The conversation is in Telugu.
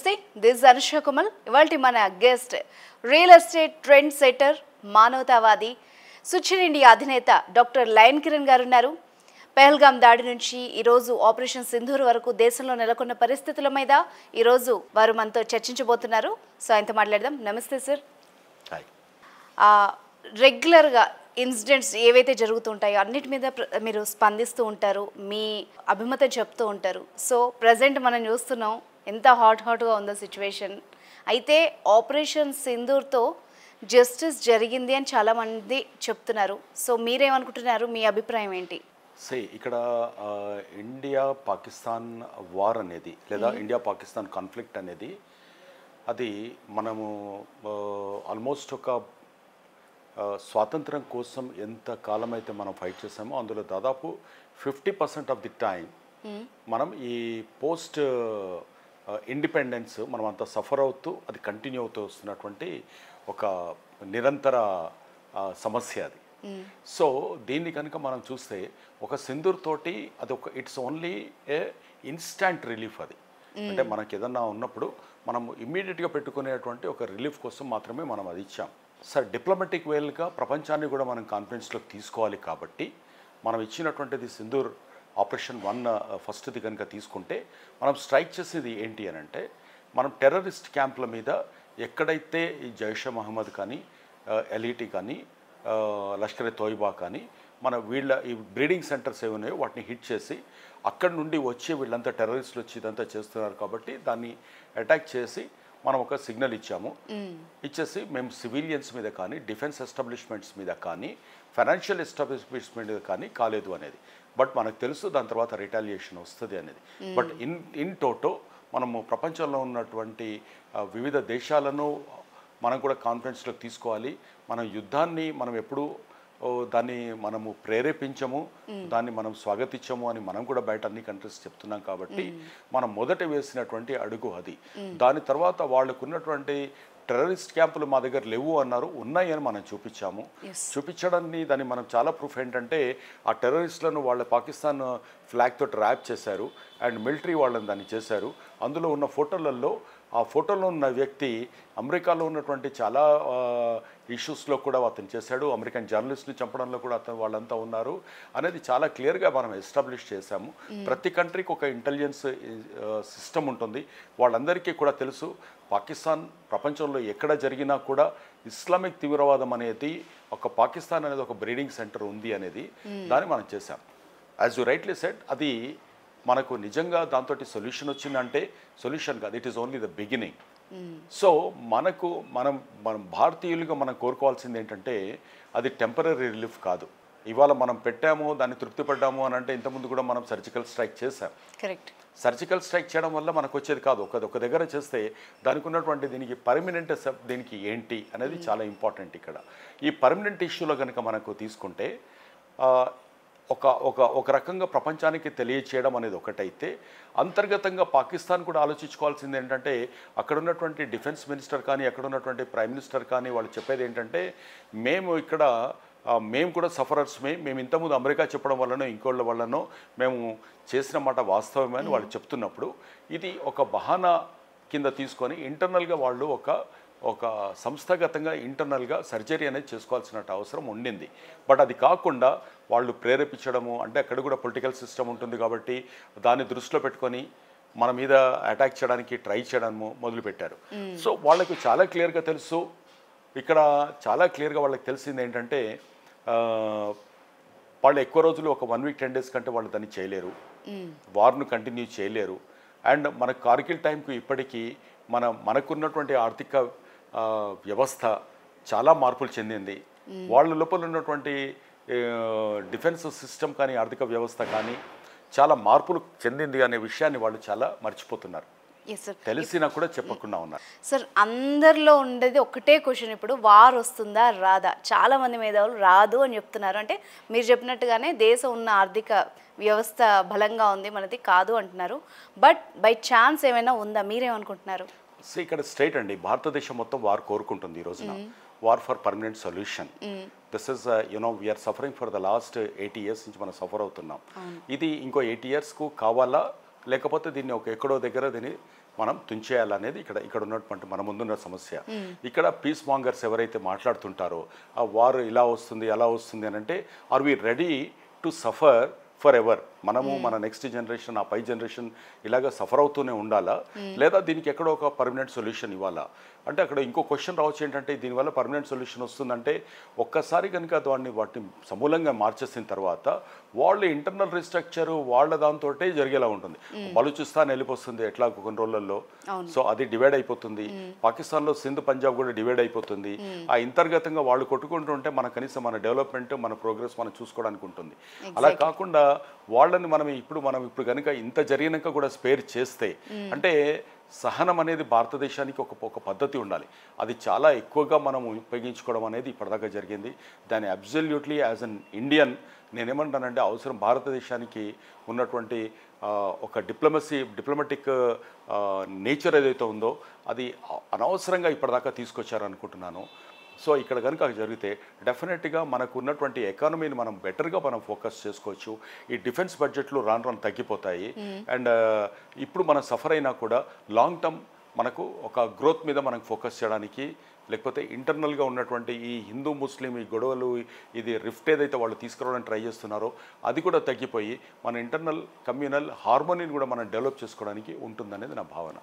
నమస్తే, దిస్ అనుష కుమల్. ఇవాల్టి మన guest real estate trend setter, మానవతావాది, సుచిర్ ఇండియా అధినేత డాక్టర్ లయన్ కిరణ్ గారు ఉన్నారు. పెహల్గాం దాడి నుంచి ఈరోజు ఆపరేషన్ సింధూర్ వరకు దేశంలో నెలకొన్న పరిస్థితుల మీద ఈరోజు వారు మనతో చర్చించబోతున్నారు. సో ఆయనతో మాట్లాడదాం. నమస్తే సార్. రెగ్యులర్గా ఇన్సిడెంట్స్ ఏవైతే జరుగుతుంటాయో అన్నిటి మీద మీరు స్పందిస్తూ ఉంటారు, మీ అభిమతం చెప్తూ ఉంటారు. సో ప్రజెంట్ మనం చూస్తున్నాం ఎంత హాట్గా ఉందో సిచ్యువేషన్. అయితే ఆపరేషన్ సింధూర్తో జస్టిస్ జరిగింది అని చాలామంది చెప్తున్నారు. సో మీరేమనుకుంటున్నారు, మీ అభిప్రాయం ఏంటి? ఇక్కడ ఇండియా పాకిస్తాన్ వార్ అనేది లేదా ఇండియా పాకిస్తాన్ కాన్ఫ్లిక్ట్ అనేది అది మనము ఆల్మోస్ట్ ఒక స్వాతంత్రం కోసం ఎంత కాలం అయితే మనం ఫైట్ చేసామో అందులో దాదాపు 50% ఆఫ్ ది టైం మనం ఈ పోస్ట్ ఇండిపెండెన్స్ మనం అంతా సఫర్ అవుతూ అది కంటిన్యూ అవుతూ వస్తున్నటువంటి ఒక నిరంతర సమస్య అది. సో దీన్ని కనుక మనం చూస్తే ఒక సింధూర్ తోటి అది ఒక it's only A instant relief. అది అంటే మనకి ఏదన్నా ఉన్నప్పుడు మనం ఇమ్మీడియట్గా పెట్టుకునేటువంటి ఒక రిలీఫ్ కోసం మాత్రమే మనం అది ఇచ్చాం. సార్ డిప్లొమాటిక్ వేలుగా ప్రపంచాన్ని కూడా మనం కాన్ఫిడెన్స్లోకి తీసుకోవాలి కాబట్టి మనం ఇచ్చినటువంటిది సింధూర్ ఆపరేషన్ 1 ఫస్ట్ది కనుక తీసుకుంటే మనం స్ట్రైక్ చేసేది ఏంటి అని అంటే, మనం టెర్రరిస్ట్ క్యాంపుల మీద ఎక్కడైతే ఈ జైషే మహమ్మద్ కానీ ఎల్ఈటీ కానీ లష్కర్ తోయిబా కానీ మన వీళ్ళ ఈ బ్రీడింగ్ సెంటర్స్ ఏమున్నాయో వాటిని హిట్ చేసి అక్కడి నుండి వచ్చి వీళ్ళంతా టెర్రరిస్టులు వచ్చి ఇదంతా చేస్తున్నారు కాబట్టి దాన్ని అటాక్ చేసి మనం ఒక సిగ్నల్ ఇచ్చాము. ఇచ్చేసి మేము సివిలియన్స్ మీద కానీ డిఫెన్స్ ఎస్టాబ్లిష్మెంట్స్ మీద కానీ ఫైనాన్షియల్ ఎస్టాబ్లిష్మెంట్స్ మీద కానీ కాలేదు అనేది. బట్ మనకు తెలుసు దాని తర్వాత రిటాలియేషన్ వస్తుంది అనేది. బట్ ఇన్ టోటో మనము ప్రపంచంలో ఉన్నటువంటి వివిధ దేశాలను మనం కూడా కాన్ఫిడెన్స్లోకి తీసుకోవాలి. మనం యుద్ధాన్ని మనం ఎప్పుడూ దాన్ని మనము ప్రేరేపించము, దాన్ని మనం స్వాగతించము అని మనం కూడా బయట అన్ని కంట్రీస్ చెప్తున్నాం కాబట్టి మనం మొదట వేసినటువంటి అడుగు అది. దాని తర్వాత వాళ్ళకున్నటువంటి టెర్రరిస్ట్ క్యాంపులు మా దగ్గర లేవు అన్నారు, ఉన్నాయి అని మనం చూపించాము. చూపించడాన్ని దాన్ని మనం చాలా ప్రూఫ్ ఏంటంటే ఆ టెర్రరిస్టులను వాళ్ళ పాకిస్తాన్ ఫ్లాగ్ తోటి ర్యాప్ చేశారు అండ్ మిలిటరీ వాళ్ళని దాన్ని చేశారు. అందులో ఉన్న ఫోటోలలో ఆ ఫోటోలో ఉన్న వ్యక్తి అమెరికాలో ఉన్నటువంటి చాలా ఇష్యూస్లో కూడా అతను చేశాడు, అమెరికన్ జర్నలిస్టులు చంపడంలో కూడా అతను వాళ్ళంతా ఉన్నారు అనేది చాలా క్లియర్గా మనం ఎస్టాబ్లిష్ చేశాము. ప్రతి కంట్రీకి ఒక ఇంటెలిజెన్స్ సిస్టమ్ ఉంటుంది. వాళ్ళందరికీ కూడా తెలుసు పాకిస్తాన్ ప్రపంచంలో ఎక్కడ జరిగినా కూడా ఇస్లామిక్ తీవ్రవాదం అనేది ఒక పాకిస్తాన్ అనేది ఒక బ్రీడింగ్ సెంటర్ ఉంది అనేది దాన్ని మనం చేశాం. యాజ్ యూ రైట్లీ సెడ్, అది మనకు నిజంగా దాంతో సొల్యూషన్ వచ్చిందంటే సొల్యూషన్ కాదు, it is only the beginning. So మనం భారతీయులుగా మనం కోరుకోవాల్సింది ఏంటంటే అది టెంపరీ రిలీఫ్ కాదు. ఇవాళ మనం పెట్టాము దాన్ని తృప్తిపడ్డాము అని అంటే ఇంతకుముందు కూడా మనం సర్జికల్ స్ట్రైక్ చేసాం. కరెక్ట్. సర్జికల్ స్ట్రైక్ చేయడం వల్ల మనకు వచ్చేది కాదు. ఒక దగ్గర చేస్తే దానికి ఉన్నటువంటి దీనికి పర్మనెంట్ దీనికి ఏంటి అనేది చాలా ఇంపార్టెంట్. ఇక్కడ ఈ పర్మనెంట్ ఇష్యూలో కనుక మనకు తీసుకుంటే ఒక రకంగా ప్రపంచానికి తెలియచేయడం అనేది ఒకటైతే, అంతర్గతంగా పాకిస్తాన్ కూడా ఆలోచించుకోవాల్సింది ఏంటంటే అక్కడ ఉన్నటువంటి డిఫెన్స్ మినిస్టర్ కానీ అక్కడ ఉన్నటువంటి ప్రైమ్ మినిస్టర్ కానీ వాళ్ళు చెప్పేది ఏంటంటే మేము కూడా సఫరర్స్మే, మేము ఇంతకుముందు అమెరికా చెప్పడం వల్లనో ఇంకోళ్ళ వల్లనో మేము చేసిన మాట వాస్తవమే అని వాళ్ళు చెప్తున్నప్పుడు ఇది ఒక బహానా కింద తీసుకొని ఇంటర్నల్గా వాళ్ళు ఒక సంస్థాగతంగా ఇంటర్నల్గా సర్జరీ అనేది చేసుకోవాల్సిన అవసరం ఉండింది. బట్ అది కాకుండా వాళ్ళు ప్రేరేపించడము అంటే అక్కడ కూడా పొలిటికల్ సిస్టమ్ ఉంటుంది కాబట్టి దాన్ని దృష్టిలో పెట్టుకొని మన మీద అటాక్ చేయడానికి ట్రై చేయడము మొదలుపెట్టారు. సో వాళ్ళకి చాలా క్లియర్గా తెలుసు, ఇక్కడ చాలా క్లియర్గా వాళ్ళకి తెలిసింది ఏంటంటే వాళ్ళు ఎక్కువ రోజులు ఒక 1 వీక్ 10 డేస్ కంటే వాళ్ళు దాన్ని చేయలేరు, వార్ను కంటిన్యూ చేయలేరు. అండ్ మన కార్గిల్ టైంకు ఇప్పటికీ మనకున్నటువంటి ఆర్థిక వ్యవస్థ చాలా మార్పులు చెందింది. వాళ్ళ లోపల ఉన్నటువంటి డిఫెన్స్ సిస్టమ్ కానీ ఆర్థిక వ్యవస్థ కానీ చాలా మార్పులు చెందింది అనే విషయాన్ని వాళ్ళు చాలా మర్చిపోతున్నారు. తెలిసినా కూడా చెప్పకుండా ఉన్నారు. సార్ అందరిలో ఉండేది ఒకటే క్వశ్చన్, ఇప్పుడు వార్ వస్తుందా రాదా? చాలా మంది మేధావులు రాదు అని చెప్తున్నారు. అంటే మీరు చెప్పినట్టుగానే దేశం ఉన్న ఆర్థిక వ్యవస్థ బలంగా ఉంది, మనది కాదు అంటున్నారు. బట్ బై ఛాన్స్ ఏమైనా ఉందా? మీరేమనుకుంటున్నారు? ఇక్కడ స్ట్రైట్ అండి, భారతదేశం మొత్తం వార్ కోరుకుంటుంది ఈ రోజున. War for permanent solution. This is we are suffering for the last 80 years నుంచి మనం సఫర్ అవుతున్నాం. ఇది ఇంకో 80 yearsకు కావాలా లేకపోతే దీన్ని ఎక్కడో దగ్గర దీన్ని మనం తుంచేయాలనేది ఇక్కడ ఉన్నటువంటి మన ముందున్న సమస్య. ఇక్కడ పీస్ మాంగర్స్ ఎవరైతే మాట్లాడుతుంటారో ఆ వారు ఇలా వస్తుంది అలా వస్తుంది అని అంటే, are we ready to suffer forever? మనము మన నెక్స్ట్ జనరేషన్, ఆ పై జనరేషన్ ఇలాగ సఫర్ అవుతూనే ఉండాలా, లేదా దీనికి ఎక్కడో ఒక పర్మనెంట్ సొల్యూషన్ ఇవ్వాలా? అంటే అక్కడ ఇంకో క్వశ్చన్ రావచ్చు ఏంటంటే, దీనివల్ల పర్మనెంట్ సొల్యూషన్ వస్తుందంటే ఒక్కసారి కనుక వాటిని సమూలంగా మార్చేసిన తర్వాత వాళ్ళ ఇంటర్నల్ రీస్ట్రక్చర్ వాళ్ళ దాంతో జరిగేలా ఉంటుంది. బలూచిస్తాన్ వెళ్ళిపోతుంది ఎట్లా కొన్ని రోజులలో, సో అది డివైడ్ అయిపోతుంది. పాకిస్తాన్లో సింధ్, పంజాబ్ కూడా డివైడ్ అయిపోతుంది. ఆ అంతర్గతంగా వాళ్ళు కొట్టుకుంటుంటే మన కనీసం మన డెవలప్మెంట్, మన ప్రోగ్రెస్ మనం చూసుకోవడానికి ఉంటుంది. అలా కాకుండా వాళ్ళని మనం ఇప్పుడు కనుక ఇంత జరిగినాక కూడా స్పేర్ చేస్తే, అంటే సహనం అనేది భారతదేశానికి ఒక పద్ధతి ఉండాలి. అది చాలా ఎక్కువగా మనం ఉపయోగించుకోవడం అనేది ఇప్పటిదాకా జరిగింది. దాన్ని అబ్సల్యూట్లీ యాజ్ అన్ ఇండియన్ నేనేమంటానంటే, అవసరం భారతదేశానికి ఉన్నటువంటి ఒక డిప్లొమాటిక్ నేచర్ ఏదైతే ఉందో అది అనవసరంగా ఇప్పటిదాకా తీసుకొచ్చారనుకుంటున్నాను. సో ఇక్కడ కనుక జరిగితే డెఫినెట్గా మనకు ఉన్నటువంటి ఎకానమీని మనం బెటర్గా మనం ఫోకస్ చేసుకోవచ్చు. ఈ డిఫెన్స్ బడ్జెట్లు రాను తగ్గిపోతాయి. అండ్ ఇప్పుడు మనం సఫర్ అయినా కూడా లాంగ్ టర్మ్ మనకు ఒక గ్రోత్ మీద మనం ఫోకస్ చేయడానికి, లేకపోతే ఇంటర్నల్గా ఉన్నటువంటి ఈ హిందూ ముస్లిం ఈ గొడవలు, ఇది రిఫ్ట్ ఏదైతే వాళ్ళు తీసుకురావడానికి ట్రై చేస్తున్నారో అది కూడా తగ్గిపోయి మన ఇంటర్నల్ కమ్యూనల్ హార్మోనీని కూడా మనం డెవలప్ చేసుకోవడానికి ఉంటుందనేది నా భావన.